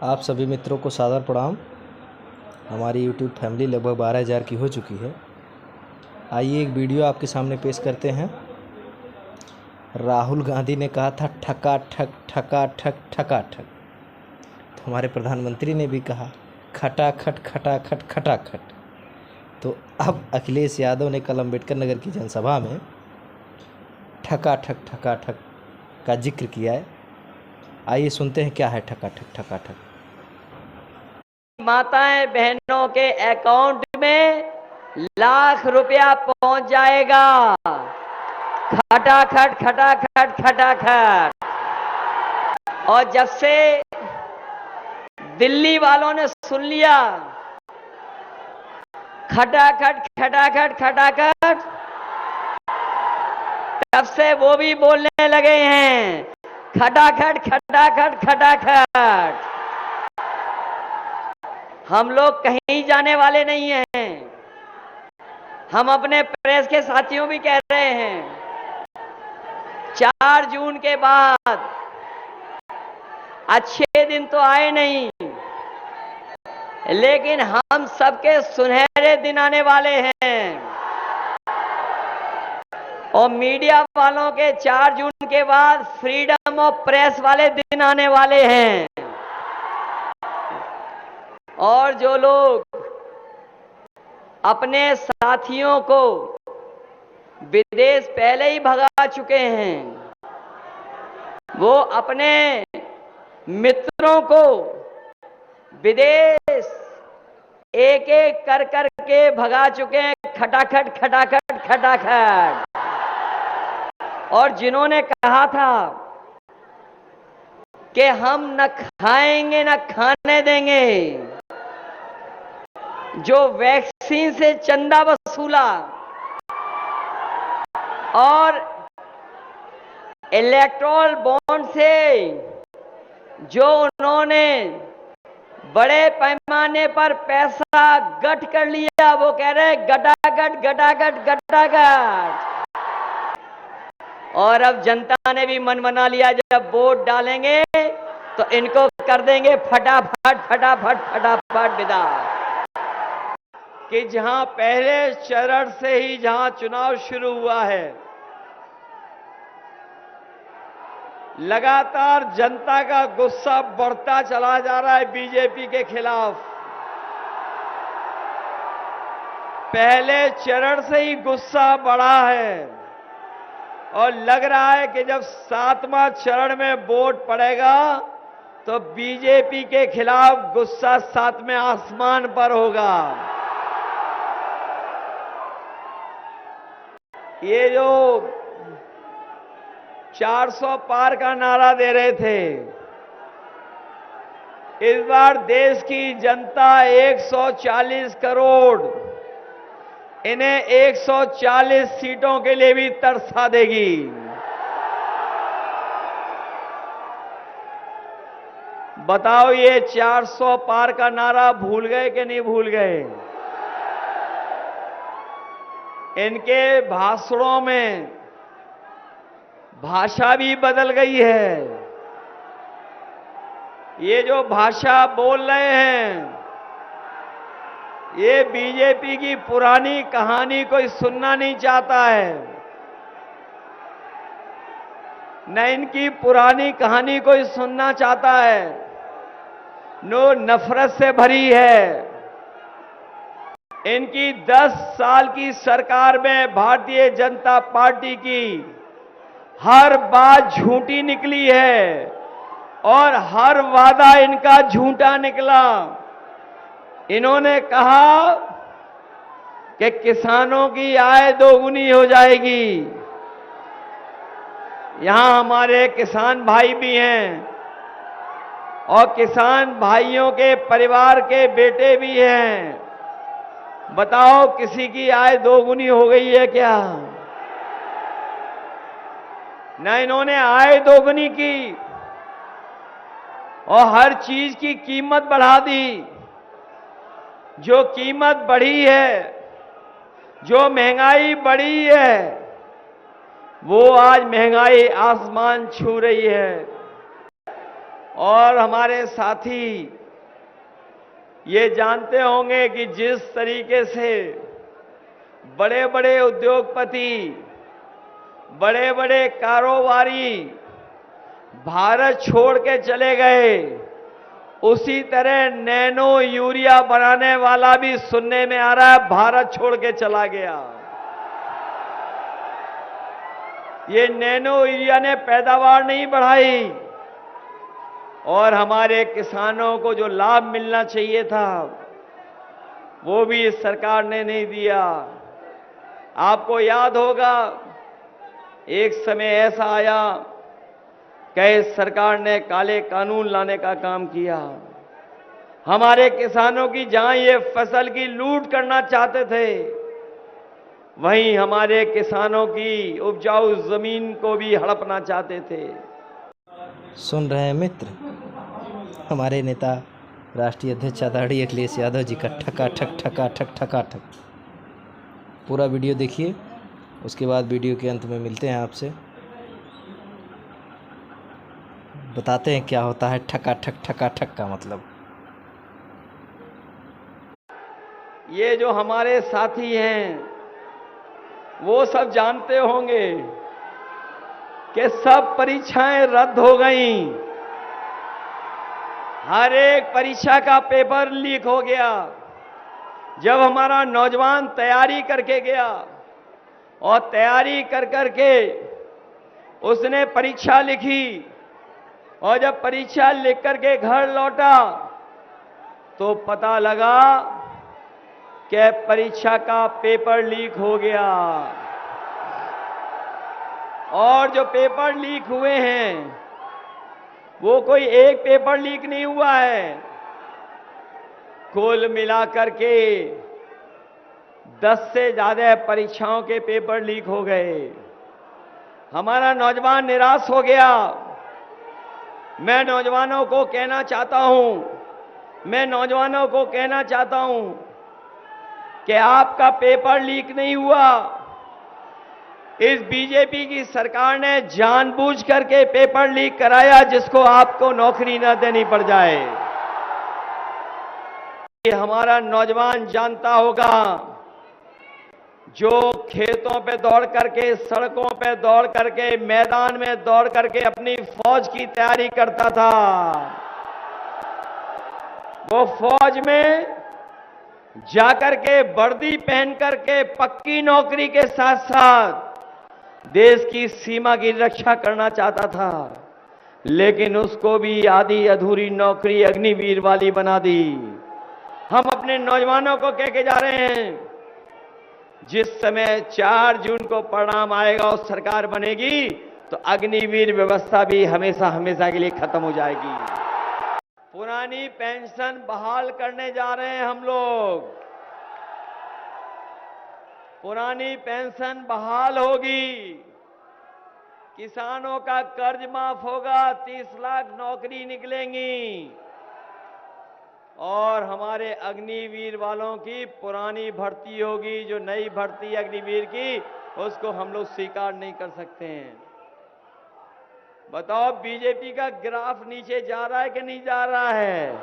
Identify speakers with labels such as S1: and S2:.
S1: आप सभी मित्रों को सादर प्रणाम। हमारी YouTube फैमिली लगभग 12,000 की हो चुकी है। आइए एक वीडियो आपके सामने पेश करते हैं। राहुल गांधी ने कहा था ठका ठक ठका ठक ठका ठक, तो हमारे प्रधानमंत्री ने भी कहा खटाखट खटाखट खटाखट। तो अब अखिलेश यादव ने कल अम्बेडकर नगर की जनसभा में ठका ठक ठका ठक का जिक्र किया है। आइए सुनते हैं क्या है ठका ठक ठका ठक।
S2: माताएं बहनों के अकाउंट में लाख रुपया पहुंच जाएगा। खटाखट खटाखट खटाखट। और जब से दिल्ली वालों ने सुन लिया खटाखट खटाखट खटाखट, तब से वो भी बोलने लगे हैं खटाखट खटाखट खटाखट। हम लोग कहीं जाने वाले नहीं हैं। हम अपने प्रेस के साथियों भी कह रहे हैं 4 जून के बाद अच्छे दिन तो आए नहीं, लेकिन हम सबके सुनहरे दिन आने वाले हैं। और मीडिया वालों के 4 जून के बाद फ्रीडम ऑफ प्रेस वाले दिन आने वाले हैं। और जो लोग अपने साथियों को विदेश पहले ही भगा चुके हैं, वो अपने मित्रों को विदेश एक एक कर कर के भगा चुके हैं खटाखट खटाखट खटाखट। और जिन्होंने कहा था कि हम न खाएंगे न खाने देंगे, जो वैक्सीन से चंदा वसूला और इलेक्ट्रोल बॉन्ड से जो उन्होंने बड़े पैमाने पर पैसा गठ कर लिया, वो कह रहे गटागट गटागट गटागट। और अब जनता ने भी मन बना लिया, जब वोट डालेंगे तो इनको कर देंगे फटाफट फटाफट फटाफट विदा। कि जहां पहले चरण से ही जहां चुनाव शुरू हुआ है, लगातार जनता का गुस्सा बढ़ता चला जा रहा है बीजेपी के खिलाफ। पहले चरण से ही गुस्सा बढ़ा है और लग रहा है कि जब 7वां चरण में वोट पड़ेगा तो बीजेपी के खिलाफ गुस्सा 7वें आसमान पर होगा। ये जो 400 पार का नारा दे रहे थे, इस बार देश की जनता 140 करोड़ इन्हें 140 सीटों के लिए भी तरसा देगी। बताओ ये 400 पार का नारा भूल गए कि नहीं भूल गए? इनके भाषणों में भाषा भी बदल गई है। ये जो भाषा बोल रहे हैं, ये बीजेपी की पुरानी कहानी कोई सुनना नहीं चाहता है, न इनकी पुरानी कहानी कोई सुनना चाहता है, नो नफरत से भरी है। इनकी 10 साल की सरकार में भारतीय जनता पार्टी की हर बात झूठी निकली है और हर वादा इनका झूठा निकला। इन्होंने कहा कि किसानों की आय दोगुनी हो जाएगी। यहां हमारे किसान भाई भी हैं और किसान भाइयों के परिवार के बेटे भी हैं। बताओ किसी की आय दोगुनी हो गई है क्या? न इन्होंने आय दोगुनी की और हर चीज की कीमत बढ़ा दी। जो कीमत बढ़ी है, जो महंगाई बढ़ी है, वो आज महंगाई आसमान छू रही है। और हमारे साथी ये जानते होंगे कि जिस तरीके से बड़े बड़े उद्योगपति, बड़े बड़े कारोबारी भारत छोड़ के चले गए, उसी तरह नैनो यूरिया बनाने वाला भी सुनने में आ रहा है भारत छोड़ के चला गया। ये नैनो यूरिया ने पैदावार नहीं बढ़ाई और हमारे किसानों को जो लाभ मिलना चाहिए था वो भी इस सरकार ने नहीं दिया। आपको याद होगा एक समय ऐसा आया कि सरकार ने काले कानून लाने का काम किया। हमारे किसानों की जहां ये फसल की लूट करना चाहते थे, वहीं हमारे किसानों की उपजाऊ जमीन को भी हड़पना चाहते थे।
S1: सुन रहे हैं मित्र, हमारे नेता राष्ट्रीय अध्यक्ष आदरणीय अखिलेश यादव जी का ठका ठक। पूरा वीडियो देखिए, उसके बाद वीडियो के अंत में मिलते हैं आपसे, बताते हैं क्या होता है ठका ठक का मतलब।
S2: ये जो हमारे साथी हैं वो सब जानते होंगे कि सब परीक्षाएं रद्द हो गईं, हर एक परीक्षा का पेपर लीक हो गया। जब हमारा नौजवान तैयारी करके गया और तैयारी कर करके उसने परीक्षा लिखी और जब परीक्षा लिख करके घर लौटा तो पता लगा कि परीक्षा का पेपर लीक हो गया। और जो पेपर लीक हुए हैं वो कोई एक पेपर लीक नहीं हुआ है, कुल मिलाकर के 10 से ज्यादा परीक्षाओं के पेपर लीक हो गए। हमारा नौजवान निराश हो गया। मैं नौजवानों को कहना चाहता हूं कि आपका पेपर लीक नहीं हुआ। इस बीजेपी की सरकार ने जानबूझ करके पेपर लीक कराया जिसको आपको नौकरी न देनी पड़ जाए। ये हमारा नौजवान जानता होगा, जो खेतों पे दौड़ करके, सड़कों पे दौड़ करके, मैदान में दौड़ करके अपनी फौज की तैयारी करता था, वो फौज में जाकर के वर्दी पहन करके पक्की नौकरी के साथ साथ देश की सीमा की रक्षा करना चाहता था, लेकिन उसको भी आधी अधूरी नौकरी अग्निवीर वाली बना दी। हम अपने नौजवानों को कह के जा रहे हैं, जिस समय 4 जून को परिणाम आएगा और सरकार बनेगी तो अग्निवीर व्यवस्था भी हमेशा हमेशा के लिए खत्म हो जाएगी। पुरानी पेंशन बहाल करने जा रहे हैं हम लोग। पुरानी पेंशन बहाल होगी, किसानों का कर्ज माफ होगा, 30 लाख नौकरी निकलेंगी और हमारे अग्निवीर वालों की पुरानी भर्ती होगी। जो नई भर्ती अग्निवीर की, उसको हम लोग स्वीकार नहीं कर सकते हैं। बताओ, बीजेपी का ग्राफ नीचे जा रहा है कि नहीं जा रहा है?